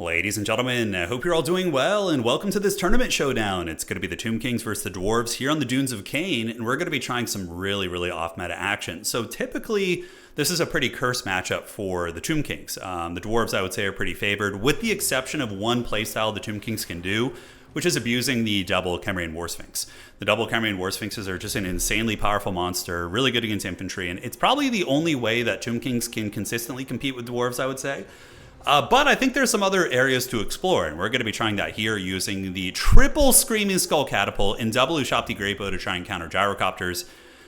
Ladies and gentlemen, I hope you're all doing well, and welcome to this tournament showdown. It's going to be the Tomb Kings versus the Dwarves here on the Dunes of Cain, and we're going to be trying some really off-meta action. So typically, this is a pretty cursed matchup for the Tomb Kings. The Dwarves, I would say, are pretty favored, with the exception of one playstyle the Tomb Kings can do, which is abusing the double Chimerian War Sphinx. The double Chimerian War Sphinxes are just an insanely powerful monster, really good against infantry, and it's probably the only way that Tomb Kings can consistently compete with Dwarves, I would say. But I think there's some other areas to explore, and we're going to be trying that here using the triple Screaming Skull Catapult and double Ushapti Great Bow to try and counter Gyrocopters.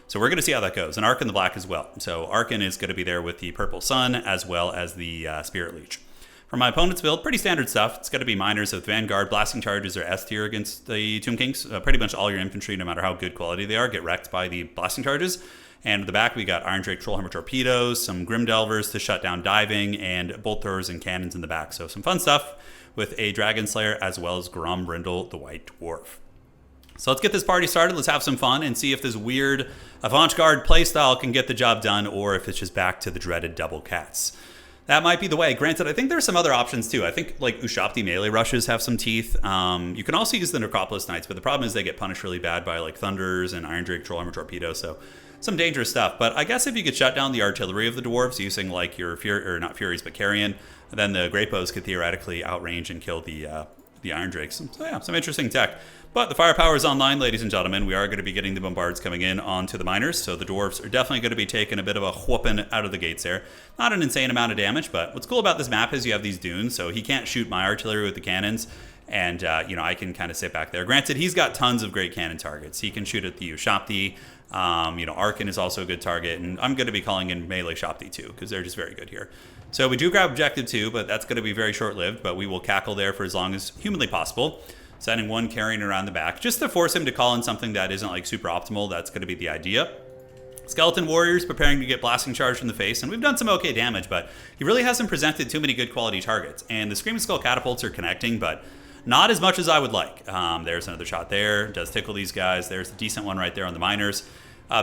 So we're going to see how that goes. And Arkan the Black as well. So Arkan is going to be there with the Purple Sun as well as the Spirit Leech. For my opponent's build, pretty standard stuff. It's going to be Miners with Vanguard. Blasting Charges are S tier against the Tomb Kings. Pretty much all your infantry, no matter how good quality they are, get wrecked by the Blasting Charges. And at the back, we got Iron Drake Trollhammer Torpedoes, some Grim Delvers to shut down diving, and Bolt Throwers and Cannons in the back. So some fun stuff with a Dragon Slayer as well as Grombrindle, the White Dwarf. So let's get this party started. Let's have some fun and see if this weird avant-garde playstyle can get the job done, or if it's just back to the dreaded double cats. That might be the way. Granted, I think there's some other options too. I think like Ushapti melee rushes have some teeth. You can also use the Necropolis Knights, but the problem is they get punished really bad by like Thunders and Iron Drake Trollhammer Torpedoes. So some dangerous stuff. But I guess if you could shut down the artillery of the Dwarves using like your not Furies but Carrion, then the Great Bows could theoretically outrange and kill the Iron Drakes. So yeah, some interesting tech. But the firepower is online, ladies and gentlemen. We are going to be getting the Bombards coming in onto the Miners, so the Dwarves are definitely going to be taking a bit of a whooping out of the gates there. Not an insane amount of damage, but what's cool about this map is you have these dunes, so he can't shoot my artillery with the cannons, and I can kind of sit back there. Granted, he's got tons of great cannon targets. He can shoot at the Ushapti. Arkan is also a good target, and I'm going to be calling in melee Shopti too, because they're just very good here. So we do grab Objective 2, but that's going to be very short-lived, but we will cackle there for as long as humanly possible. Sending one carrying around the back, just to force him to call in something that isn't like super optimal. That's going to be the idea. Skeleton Warriors preparing to get Blasting Charge in the face, and we've done some okay damage, but he really hasn't presented too many good quality targets. And the Screaming Skull Catapults are connecting, but not as much as I would like. There's another shot there. Does tickle these guys. There's a decent one right there on the Miners.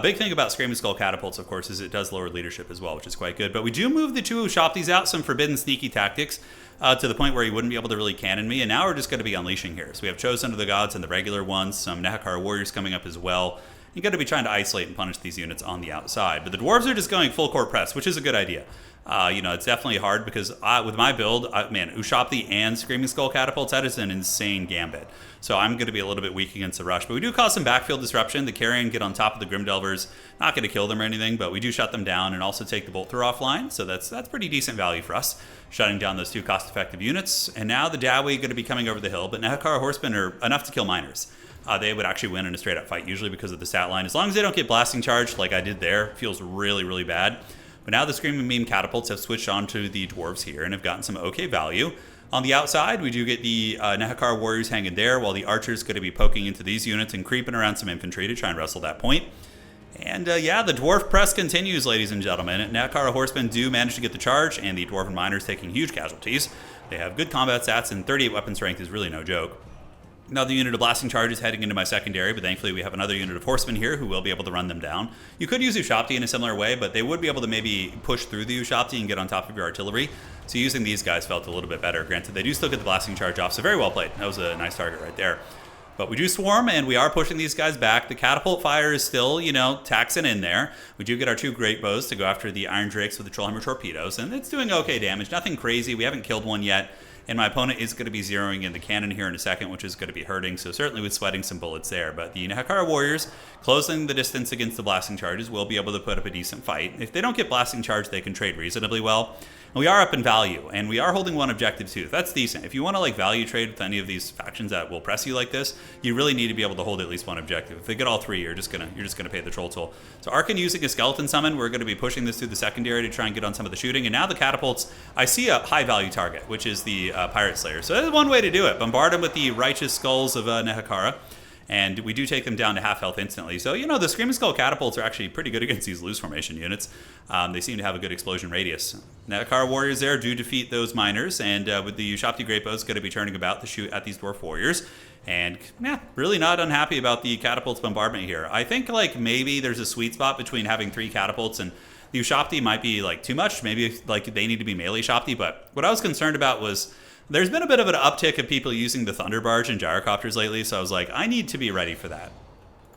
Big thing about Screaming Skull Catapults, of course, is it does lower leadership as well, which is quite good. But we do move the two Ushaptis out, some forbidden sneaky tactics, to the point where he wouldn't be able to really cannon me. And now we're just going to be unleashing here. So we have Chosen of the Gods and the regular ones, some Nehekar Warriors coming up as well. You're going to be trying to isolate and punish these units on the outside. But the Dwarves are just going full court press, which is a good idea. It's definitely hard because with my build, Ushapti and Screaming Skull Catapults, that is an insane gambit. So I'm going to be a little bit weak against the rush. But we do cause some backfield disruption. The Carrion get on top of the Grim Delvers. Not going to kill them or anything, but we do shut them down and also take the Bolt Thrower offline. So that's pretty decent value for us, shutting down those two cost-effective units. And now the Dawi going to be coming over the hill, but Nehekar Horsemen are enough to kill Miners. They would actually win in a straight-up fight, usually because of the stat line. As long as they don't get Blasting Charge like I did there, it feels really bad. But now the Screaming Beam Catapults have switched on to the Dwarves here and have gotten some okay value. On the outside, we do get the Nehekar Warriors hanging there, while the Archers going to be poking into these units and creeping around some infantry to try and wrestle that point. And the Dwarf press continues, ladies and gentlemen. Nehekar Horsemen do manage to get the charge, and the Dwarven Miners taking huge casualties. They have good combat stats, and 38 weapon strength is really no joke. Another unit of Blasting Charges heading into my secondary, but thankfully we have another unit of Horsemen here who will be able to run them down. You could use Ushapti in a similar way, but they would be able to maybe push through the Ushapti and get on top of your artillery. So using these guys felt a little bit better. Granted, they do still get the Blasting Charge off, so very well played. That was a nice target right there. But we do swarm, and we are pushing these guys back. The Catapult Fire is still, taxing in there. We do get our two Great Bows to go after the Iron Drakes with the Trollhammer Torpedoes, and it's doing okay damage. Nothing crazy. We haven't killed one yet. And my opponent is going to be zeroing in the cannon here in a second, which is going to be hurting. So certainly with sweating some bullets there. But the Nehekar Warriors, closing the distance against the Blasting Charges, will be able to put up a decent fight. If they don't get Blasting Charge, they can trade reasonably well. And we are up in value, and we are holding one Objective 2. That's decent. If you want to value trade with any of these factions that will press you like this, you really need to be able to hold at least one objective. If they get all three, you're just gonna pay the troll toll. So Arkan using a Skeleton Summon, we're going to be pushing this through the secondary to try and get on some of the shooting. And now the Catapults, I see a high value target, which is the Pirate Slayer. So that's one way to do it. Bombard them with the Righteous Skulls of Nehekara. And we do take them down to half health instantly. So, the Screaming Skull Catapults are actually pretty good against these loose formation units. They seem to have a good explosion radius. Nehekar Warriors there do defeat those Miners, and with the Ushapti Great Bows going to be turning about to shoot at these Dwarf Warriors. And, really not unhappy about the Catapults bombardment here. I think, maybe there's a sweet spot between having 3 Catapults and the Ushapti might be, too much. Maybe, they need to be melee Shopti. But what I was concerned about was There's been a bit of an uptick of people using the Thunder Barge and gyrocopters lately, so I was like, I need to be ready for that.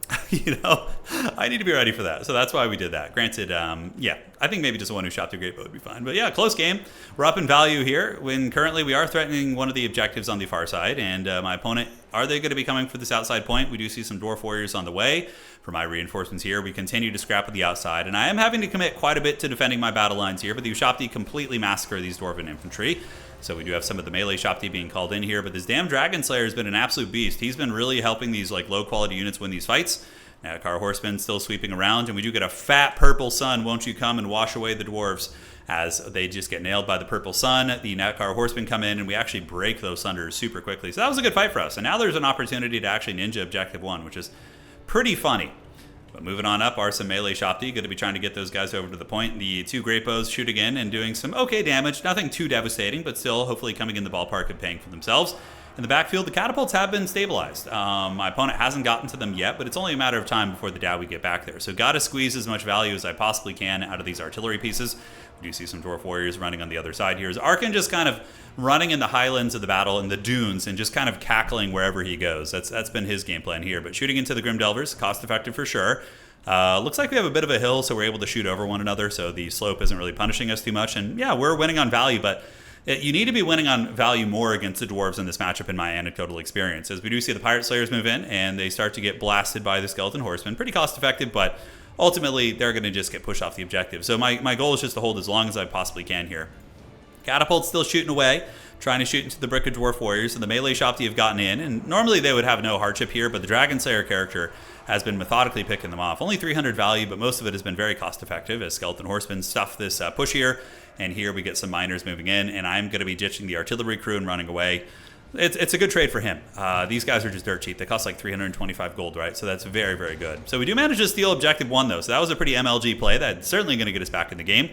I need to be ready for that. So that's why we did that. Granted, yeah, I think maybe just one who shot the great bow would be fine. But yeah, close game. We're up in value here when currently we are threatening one of the objectives on the far side. And my opponent, are they going to be coming for this outside point? We do see some Dwarf Warriors on the way. For my reinforcements here, we continue to scrap with the outside. And I am having to commit quite a bit to defending my battle lines here, but the Ushabti completely massacre these Dwarven infantry. So we do have some of the melee Shopti being called in here, but this damn Dragon Slayer has been an absolute beast. He's been really helping these like low quality units win these fights. Car Horsemen still sweeping around, and we do get a fat purple sun. Won't you come and wash away the dwarves as they just get nailed by the purple sun. The Car Horsemen come in, and we actually break those thunders super quickly. So that was a good fight for us. And now there's an opportunity to actually ninja Objective 1, which is pretty funny. But moving on up are some melee Shopti. Going to be trying to get those guys over to the point. The two Great Bows shooting in and doing some okay damage. Nothing too devastating, but still hopefully coming in the ballpark and paying for themselves. In the backfield, the Catapults have been stabilized. My opponent hasn't gotten to them yet, but it's only a matter of time before the Dowie get back there. So got to squeeze as much value as I possibly can out of these artillery pieces. We do see some Dwarf Warriors running on the other side here. Is Arkin just kind of running in the highlands of the battle in the dunes and just kind of cackling wherever he goes. That's been his game plan here. But shooting into the Grim Delvers, cost effective for sure. Looks like we have a bit of a hill, so we're able to shoot over one another, so the slope isn't really punishing us too much. And yeah, we're winning on value, but you need to be winning on value more against the Dwarves in this matchup in my anecdotal experience. As we do see the Pirate Slayers move in, and they start to get blasted by the Skeleton Horsemen. Pretty cost effective, but ultimately they're going to just get pushed off the objective. So my goal is just to hold as long as I possibly can here. Catapults still shooting away, trying to shoot into the brick of Dwarf Warriors, and the melee Shopti have gotten in, and normally they would have no hardship here, but the Dragon Slayer character has been methodically picking them off. Only 300 value, but most of it has been very cost effective as Skeleton Horsemen stuff this push here, and here we get some miners moving in, and I'm going to be ditching the artillery crew and running away. It's a good trade for him. These guys are just dirt cheap. They cost like 325 gold, right? So that's very, very good. So we do manage to steal Objective 1, though, so that was a pretty MLG play. That's certainly going to get us back in the game.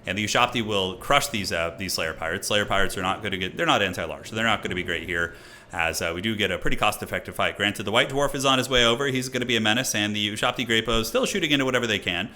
And the Ushabti will crush these Slayer Pirates. Slayer Pirates are not going to get, they're not anti-large, so they're not going to be great here, as we do get a pretty cost-effective fight. Granted, the White Dwarf is on his way over. He's going to be a menace, and the Ushabti Great Bows still shooting into whatever they can.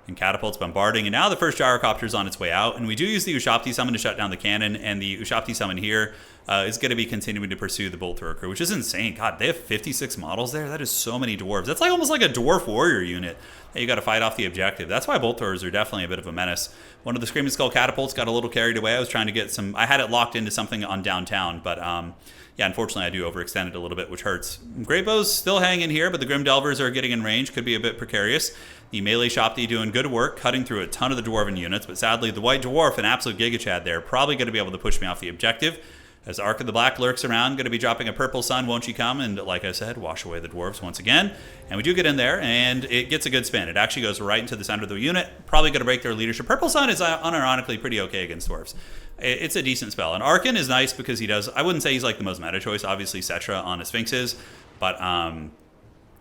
And Catapults bombarding, and now the first Gyrocopter is on its way out, and we do use the Ushabti Summon to shut down the cannon, and the Ushabti Summon here is going to be continuing to pursue the Bolt Thrower crew, which is insane. God, they have 56 models there. That is so many Dwarves. That's like almost like a Dwarf Warrior unit that you got to fight off the objective. That's why Bolt Throwers are definitely a bit of a menace. One of the Screaming Skull Catapults got a little carried away. I was trying to get some, I had it locked into something on downtown, but yeah, unfortunately I do overextend it a little bit, which hurts. Great Bows still hanging here, but the Grim Delvers are getting in range. Could be a bit precarious. The melee Shopti doing good work, cutting through a ton of the Dwarven units, but sadly the White Dwarf, an absolute Giga Chad there, probably going to be able to push me off the objective. As Ark of the Black lurks around, going to be dropping a purple sun, won't you come? And like I said, wash away the dwarves once again. And we do get in there, and it gets a good spin. It actually goes right into the center of the unit, probably going to break their leadership. Purple sun is unironically pretty okay against dwarves. It's a decent spell. And Arkin is nice because he does, I wouldn't say he's like the most meta choice, obviously Cetra on a Sphinx is, but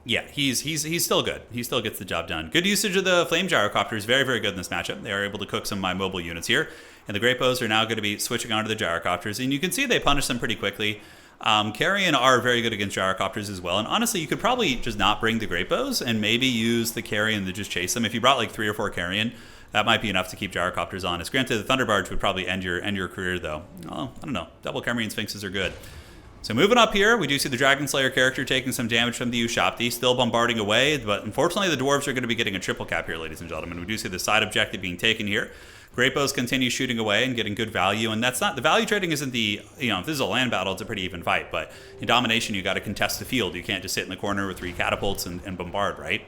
yeah, he's still good. He still gets the job done. Good usage of the Flame Gyrocopters, very, very good in this matchup. They are able to cook some of my mobile units here. And the Great Bows are now going to be switching onto the Gyrocopters. And you can see they punish them pretty quickly. Carrion are very good against Gyrocopters as well. And honestly, you could probably just not bring the Great Bows and maybe use the Carrion to just chase them. If you brought like 3 or 4 Carrion, that might be enough to keep Gyrocopters honest. Granted, the Thunder Barge would probably end your career, though. Oh, I don't know. Double Carrion Sphinxes are good. So moving up here, we do see the Dragon Slayer character taking some damage from the Ushabti, still bombarding away, but unfortunately the Dwarves are going to be getting a triple cap here, ladies and gentlemen. We do see the side objective being taken here. Great Bows continue shooting away and getting good value, and that's not, the value trading isn't the, you know, if this is a land battle, it's a pretty even fight, but in domination, you got to contest the field. You can't just sit in the corner with 3 catapults and bombard, right?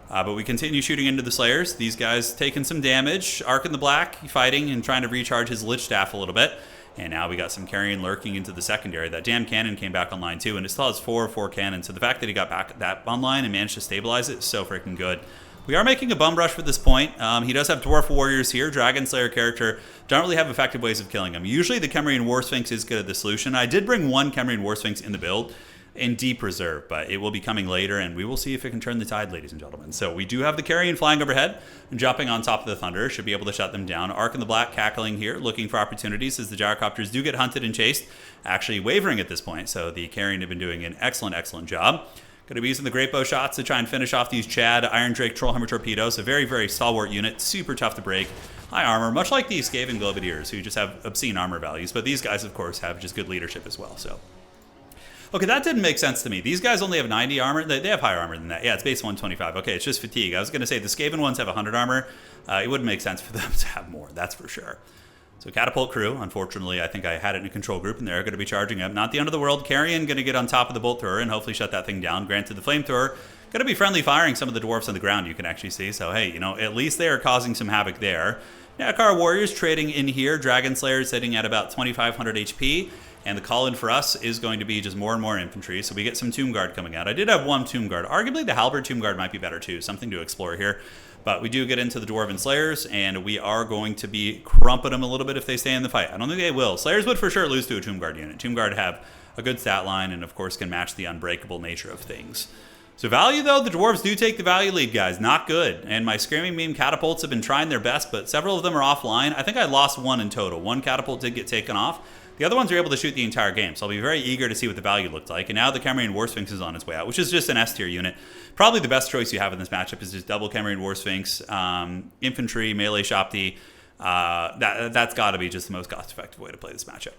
But we continue shooting into the Slayers. These guys taking some damage. Ark in the Black fighting and trying to recharge his Lich Staff a little bit. And now we got some Carrion lurking into the secondary. That damn cannon came back online too, and it still has 4 cannons. So the fact that he got back that online and managed to stabilize it is so freaking good. We are making a bum rush for this point. He does have Dwarf Warriors here. Dragon Slayer character don't really have effective ways of killing him. Usually the Kemrian War Sphinx is good at the solution. I did bring 1 Kemrian War Sphinx in the build in Deep Reserve, but it will be coming later, and we will see if it can turn the tide, ladies and gentlemen. So we do have the Carrion flying overhead and jumping on top of the Thunder. Should be able to shut them down. Ark in the Black cackling here, looking for opportunities as the Gyrocopters do get hunted and chased, actually wavering at this point. So the Carrion have been doing an excellent, excellent job. Going to be using the Great Bow shots to try and finish off these Chad Iron Drake Trollhammer torpedoes. A very, very stalwart unit, super tough to break. High armor, much like these Skaven Globadiers, who just have obscene armor values. But these guys, of course, have just good leadership as well. So, okay, that didn't make sense to me. These guys only have 90 armor. They have higher armor than that. Yeah, it's base 125. Okay, it's just fatigue. I was going to say the Skaven ones have 100 armor. It wouldn't make sense for them to have more, that's for sure. So Catapult crew, unfortunately, I think I had it in a control group, and they're going to be charging up. Not the end of the world. Carrion going to get on top of the bolt thrower and hopefully shut that thing down. Granted, the flamethrower going to be friendly firing some of the dwarfs on the ground, you can actually see. So, hey, you know, at least they are causing some havoc there. Nakar Warriors trading in here. Dragon Slayer sitting at about 2,500 HP. And the call-in for us is going to be just more and more infantry. So we get some Tomb Guard coming out. I did have one Tomb Guard. Arguably, the Halberd Tomb Guard might be better, too. Something to explore here. But we do get into the Dwarven Slayers, and we are going to be crumping them a little bit if they stay in the fight. I don't think they will. Slayers would for sure lose to a Tomb Guard unit. Tomb Guard have a good stat line and, of course, can match the unbreakable nature of things. So value, though, the Dwarves do take the value lead, guys. Not good. And my Screaming Meme Catapults have been trying their best, but several of them are offline. I think I lost one in total. One Catapult did get taken off. The other ones are able to shoot the entire game, so I'll be very eager to see what the value looked like. And now the Camarine War Sphinx is on its way out, which is just an S-tier unit. Probably the best choice you have in this matchup is just double Camarine War Sphinx, infantry, melee Shopti. That's got to be just the most cost-effective way to play this matchup.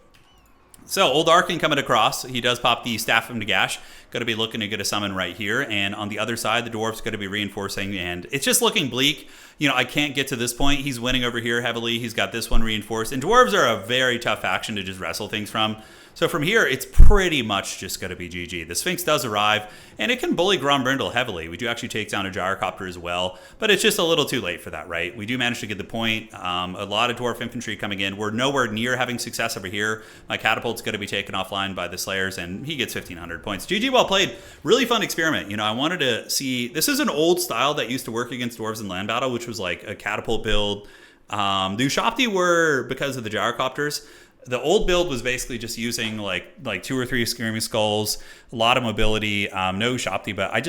So, Old Arkin coming across. He does pop the Staff of Nagash. Going to be looking to get a summon right here. And on the other side, the Dwarf's going to be reinforcing. And it's just looking bleak. You know, I can't get to this point. He's winning over here heavily. He's got this one reinforced. And Dwarves are a very tough faction to just wrestle things from. So from here, it's pretty much just going to be GG. The Sphinx does arrive, and it can bully Grombrindle heavily. We do actually take down a Gyrocopter as well, but it's just a little too late for that, right? We do manage to get the point. A lot of Dwarf infantry coming in. We're nowhere near having success over here. My Catapult's going to be taken offline by the Slayers, and he gets 1,500 points. GG, well played. Really fun experiment. You know, I wanted to see... This is an old style that used to work against Dwarves in land battle, which was like a Catapult build. The Ushopti were, because of the Gyrocopters, the old build was basically just using like 2 or 3 Screaming Skulls, a lot of mobility, no Shopti, but I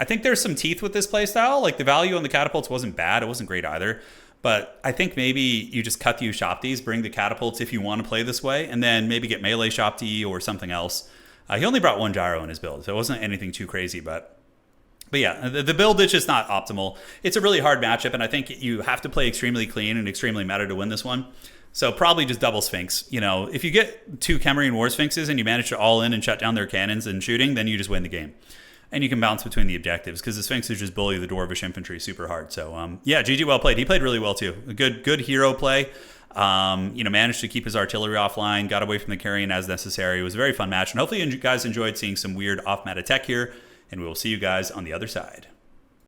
think there's some teeth with this playstyle. Like the value on the Catapults wasn't bad, it wasn't great either, but I think maybe you just cut the Ushoptis, bring the Catapults if you want to play this way, and then maybe get melee Shopti or something else. He only brought 1 gyro in his build, so it wasn't anything too crazy, but yeah, the build is just not optimal. It's a really hard matchup, and I think you have to play extremely clean and extremely meta to win this one. So probably just double Sphinx. You know, if you get 2 Camarine War Sphinxes and you manage to all in and shut down their cannons and shooting, then you just win the game. And you can bounce between the objectives because the Sphinxes just bully the Dwarvish infantry super hard. So yeah, GG well played. He played really well too. A good hero play. You know, managed to keep his artillery offline, got away from the carrion as necessary. It was a very fun match. And hopefully you guys enjoyed seeing some weird off-meta tech here. And we will see you guys on the other side.